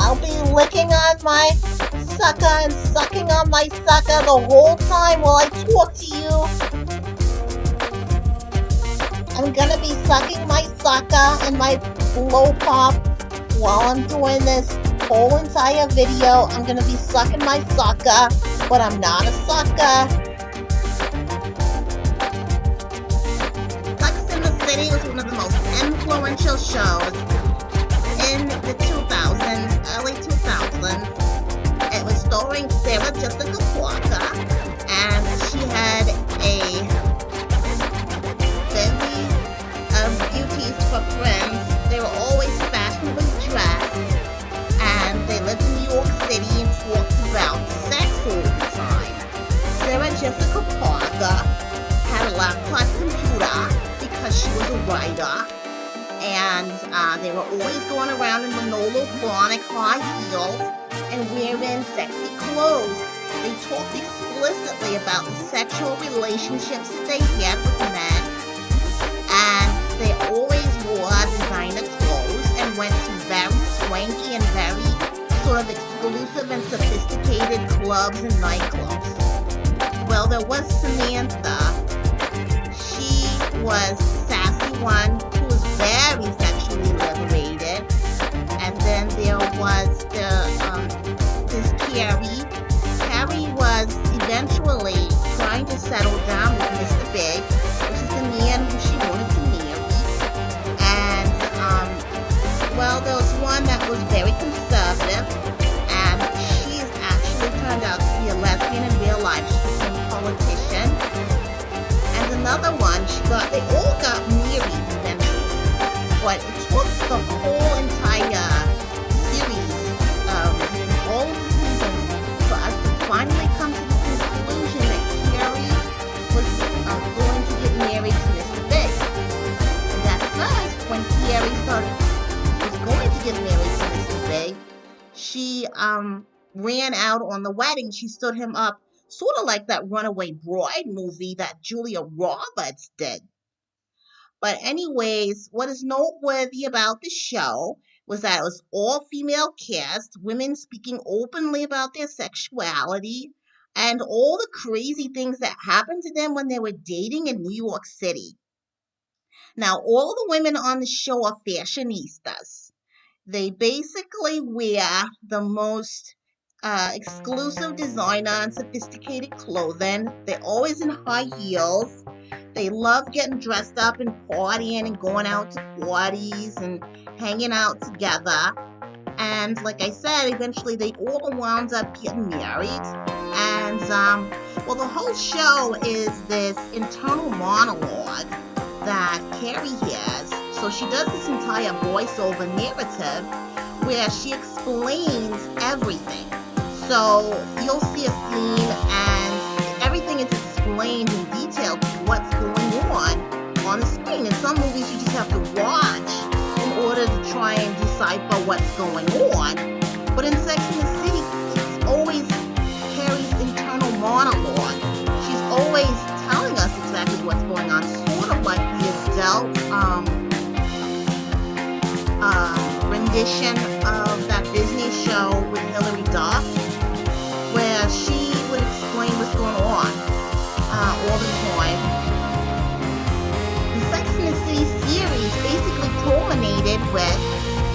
I'll be licking on my sucker and sucking on my sucker the whole time while I talk to you. I'm gonna be sucking my sucker and my blow pop while I'm doing this whole entire video. I'm gonna be sucking my sucker, but I'm not a sucker. Sex in the City was one of the most influential shows in the 2000s, early 2000s. It was starring Sarah Jessica Parker, and she had a bevy of beauties for friends. They were always fashionably dressed, and they lived in New York City and talked about sex all the time. Sarah Jessica Parker had a laptop computer because she was a writer, and they were always going around in Manolo Blahnik high heels and wearing sexy clothes. They talked explicitly about the sexual relationships that they had with men, and they always wore designer clothes and went to very swanky and very sort of exclusive and sophisticated clubs and nightclubs. Well, there was Samantha. She was the sassy one who was very sexually liberated. And then there was this Carrie. Carrie was eventually trying to settle down with Mr. Big, which is the man who she wanted to marry. And, well, there was one that was very conservative, and she's actually turned out to be a lesbian in real life. She became a politician. And another one, they all got married eventually, but it took the whole entire series, all the seasons, for us to finally come to the conclusion that Carrie was going to get married to Mr. Big. And at first, when Carrie was going to get married to Mr. Big, she ran out on the wedding. She stood him up, sort of like that Runaway Bride movie that Julia Roberts did. But anyways, what is noteworthy about the show was that it was all female cast, women speaking openly about their sexuality, and all the crazy things that happened to them when they were dating in New York City. Now, all the women on the show are fashionistas. They basically wear the most exclusive designer and sophisticated clothing. They're always in high heels. They love getting dressed up and partying and going out to parties and hanging out together. And like I said, eventually they all wound up getting married. And, well, the whole show is this internal monologue that Carrie has. So she does this entire voiceover narrative where she explains everything. So you'll see a scene and everything is explained in detail to what's going on the screen. In some movies you just have to watch in order to try and decipher what's going on. But in Sex and the City, it's always Carrie's internal monologue. She's always telling us exactly what's going on, sort of like the adult rendition of that Disney show with Hilary Duff, where she would explain what's going on all the time. The Sex and the City series basically culminated with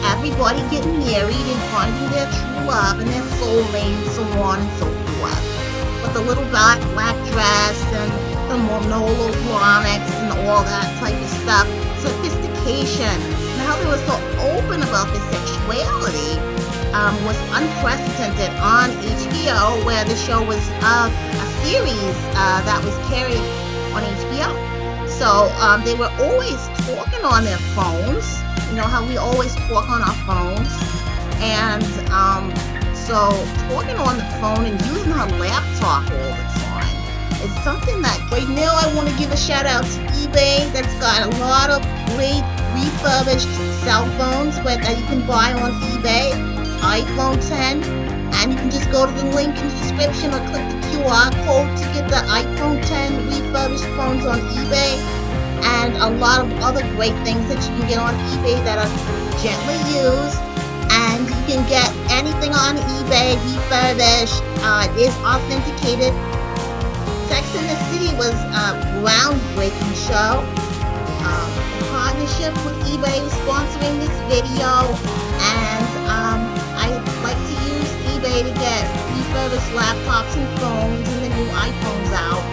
everybody getting married and finding their true love and their soulmate and so on and so forth. With the little black dress and the Manolo Blahniks and all that type of stuff. Sophistication and how they were so open about their sexuality was unprecedented on HBO, where the show was a series that was carried on HBO. So they were always talking on their phones, you know how we always talk on our phones, and so talking on the phone and using her laptop all the time is something that right now I want to give a shout out to eBay. That's got a lot of great refurbished cell phones that you can buy on eBay, iPhone 10, and you can just go to the link in the description or click the QR code to get the iPhone 10 refurbished phones on eBay, and a lot of other great things that you can get on eBay that are gently used and you can get anything on eBay refurbished. It is authenticated. Sex in the City was a groundbreaking show. In partnership with eBay was sponsoring this video, and I like to use eBay to get refurbished laptops and phones and the new iPhones out.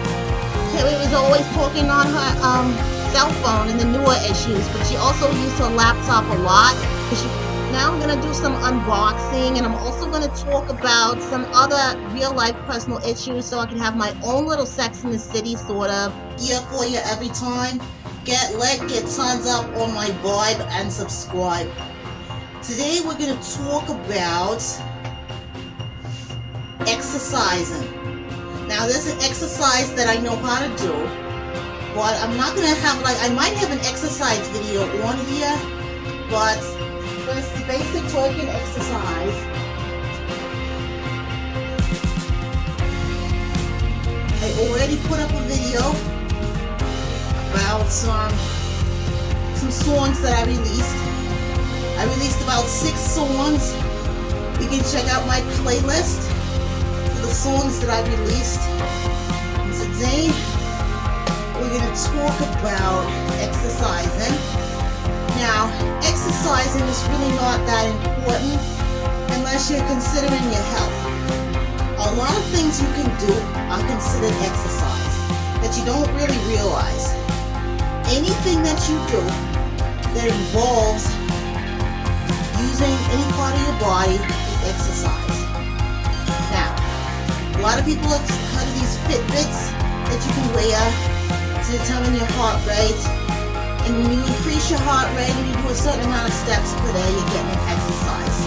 Carrie was always talking on her cell phone in the newer issues, but she also used her laptop a lot. Now I'm going to do some unboxing, and I'm also going to talk about some other real-life personal issues so I can have my own little Sex in the City sort of here for you every time. Get thumbs up on my vibe and subscribe. Today we're going to talk about exercising. Now there's an exercise that I know how to do, but I'm not going to have, I might have an exercise video on here, but first the basic twerking exercise. I already put up a video about some songs that I released. I released about 6 songs. You can check out my playlist for the songs that I released. And today we're going to talk about exercising. Now, exercising is really not that important unless you're considering your health. A lot of things you can do are considered exercise that you don't really realize. Anything that you do that involves using any part of your body is exercise. Now, a lot of people have heard of these Fitbits that you can wear to determine your heart rate. And when you increase your heart rate and you do a certain amount of steps per day, you're getting an exercise.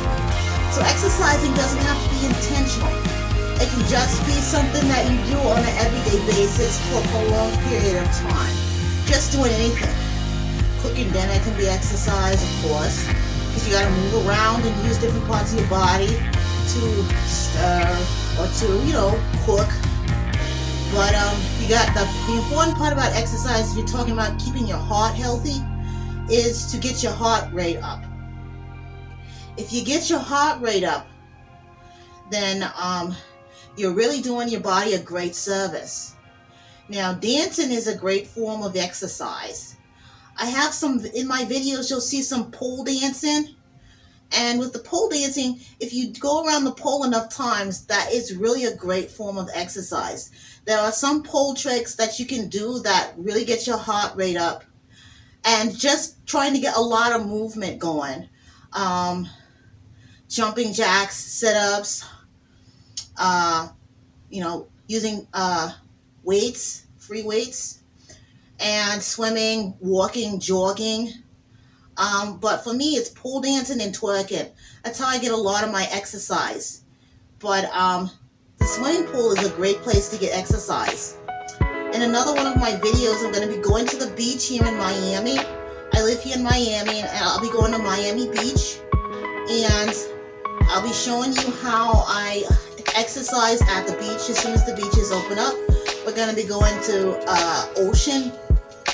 So exercising doesn't have to be intentional. It can just be something that you do on an everyday basis for a prolonged period of time. Just doing anything. Cooking dinner can be exercise, of course, because you got to move around and use different parts of your body to stir or to, cook. But you got the important part about exercise, if you're talking about keeping your heart healthy, is to get your heart rate up. If you get your heart rate up, then you're really doing your body a great service. Now, dancing is a great form of exercise. I have some, in my videos, you'll see some pole dancing. And with the pole dancing, if you go around the pole enough times, that is really a great form of exercise. There are some pole tricks that you can do that really get your heart rate up. And just trying to get a lot of movement going. Jumping jacks, sit-ups, using weights, free weights, and swimming, walking, jogging. But for me, it's pole dancing and twerking. That's how I get a lot of my exercise. But the swimming pool is a great place to get exercise. In another one of my videos, I'm going to be going to the beach here in Miami. I live here in Miami, and I'll be going to Miami Beach. And I'll be showing you how I exercise at the beach as soon as the beaches open up. We're going to be going to Ocean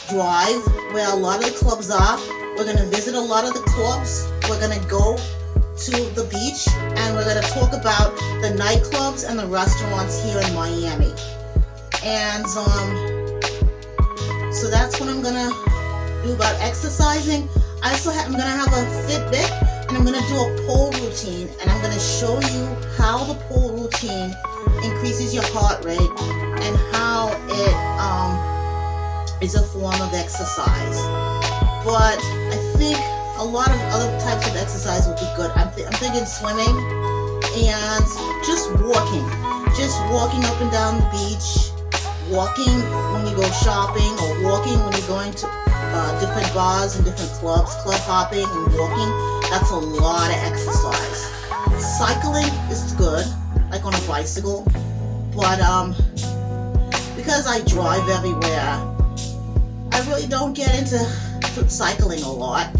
Drive, where a lot of the clubs are. We're going to visit a lot of the clubs. We're going to go to the beach, and we're going to talk about the nightclubs and the restaurants here in Miami. And so that's what I'm going to do about exercising. I'm going to have a Fitbit, and I'm going to do a pole routine, and I'm going to show you how the pole routine increases your heart rate and how it is a form of exercise. But I think a lot of other types of exercise would be good. I'm thinking swimming and just walking up and down the beach, walking when you go shopping, or walking when you're going to different bars and different clubs, club hopping and walking. That's a lot of exercise. Cycling is good, like on a bicycle, but because I drive everywhere, I really don't get into cycling a lot.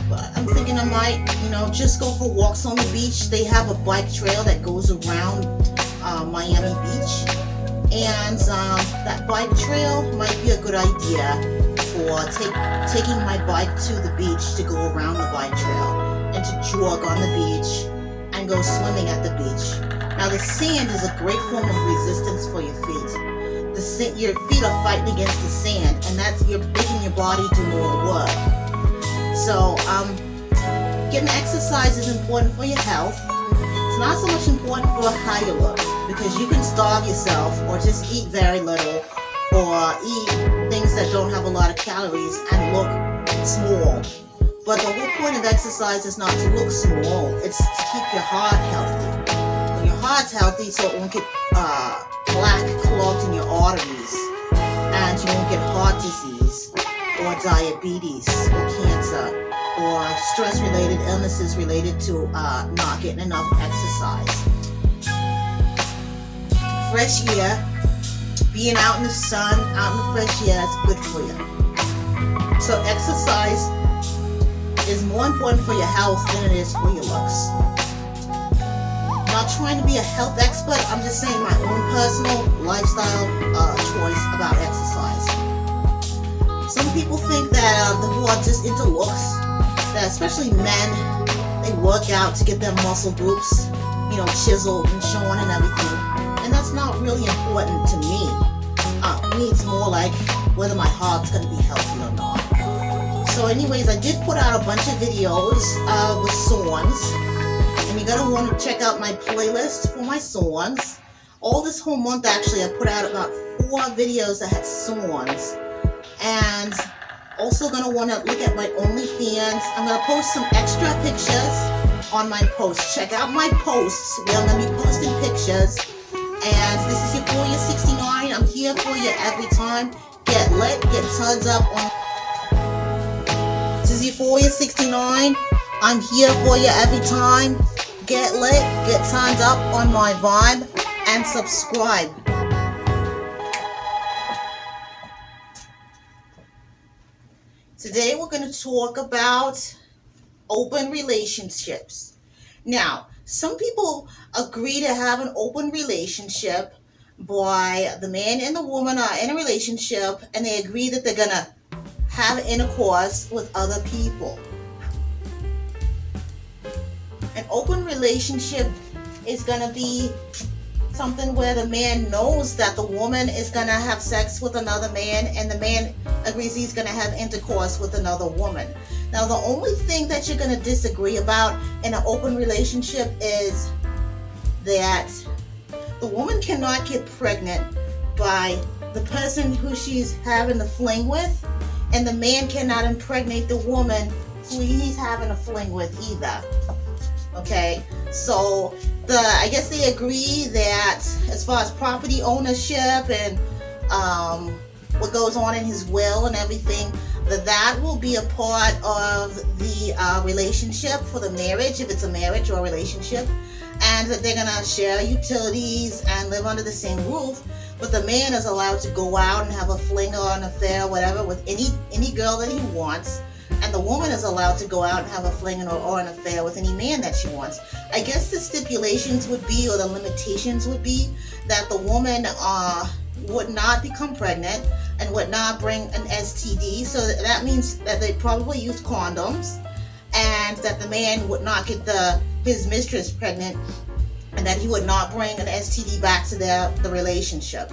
But I'm thinking I might, just go for walks on the beach. They have a bike trail that goes around Miami Beach, and that bike trail might be a good idea for taking my bike to the beach to go around the bike trail and to jog on the beach and go swimming at the beach. Now the sand is a great form of resistance for your feet. Your feet are fighting against the sand, and you're making your body do more work. So getting exercise is important for your health. It's not so much important for how you look, because you can starve yourself or just eat very little or eat things that don't have a lot of calories and look small. But the whole point of exercise is not to look small, it's to keep your heart healthy. When your heart's healthy, so it won't get plaque clogged in your arteries, and you won't get heart disease or diabetes or cancer or stress-related illnesses related to not getting enough exercise. Fresh air, being out in the sun, out in the fresh air is good for you. So exercise is more important for your health than it is for your looks. I'm not trying to be a health expert, I'm just saying my own personal lifestyle choice about exercise. Some people think that who are just into looks, that especially men, they work out to get their muscle groups, chiseled and shown and everything. And that's not really important to me. Me, it's more like whether my heart's going to be healthy or not. So anyways, I did put out a bunch of videos with songs. And you're going to want to check out my playlist for my songs. All this whole month, actually, I put out about 4 videos that had songs. And also going to want to look at my OnlyFans. I'm going to post some extra pictures on my posts. Check out my posts where I'm going to be posting pictures. And this is your For You 69. I'm here for you every time. Get lit, get tons up on. This is your For You 69. I'm here for you every time. Get lit, get tons up on my vibe, and subscribe. Today we're going to talk about open relationships. Now, some people agree to have an open relationship by the man and the woman are in a relationship and they agree that they're going to have intercourse with other people. An open relationship is going to be something where the man knows that the woman is going to have sex with another man and the man agrees he's going to have intercourse with another woman. Now, the only thing that you're going to disagree about in an open relationship is that the woman cannot get pregnant by the person who she's having the fling with, and the man cannot impregnate the woman who he's having a fling with either. Okay, so I guess they agree that as far as property ownership and what goes on in his will and everything, that will be a part of the relationship for the marriage, if it's a marriage or a relationship, and that they're gonna share utilities and live under the same roof. But the man is allowed to go out and have a fling or an affair or whatever with any girl that he wants. And the woman is allowed to go out and have a fling or an affair with any man that she wants. I guess the stipulations would be, or the limitations would be, that the woman would not become pregnant and would not bring an STD. So that means that they probably used condoms, and that the man would not get his mistress pregnant, and that he would not bring an STD back to the relationship.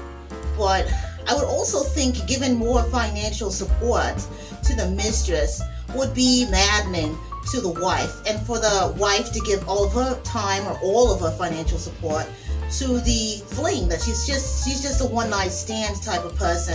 But I would also think giving more financial support to the mistress would be maddening to the wife, and for the wife to give all of her time or all of her financial support to the fling, that she's just a one-night stand type of person.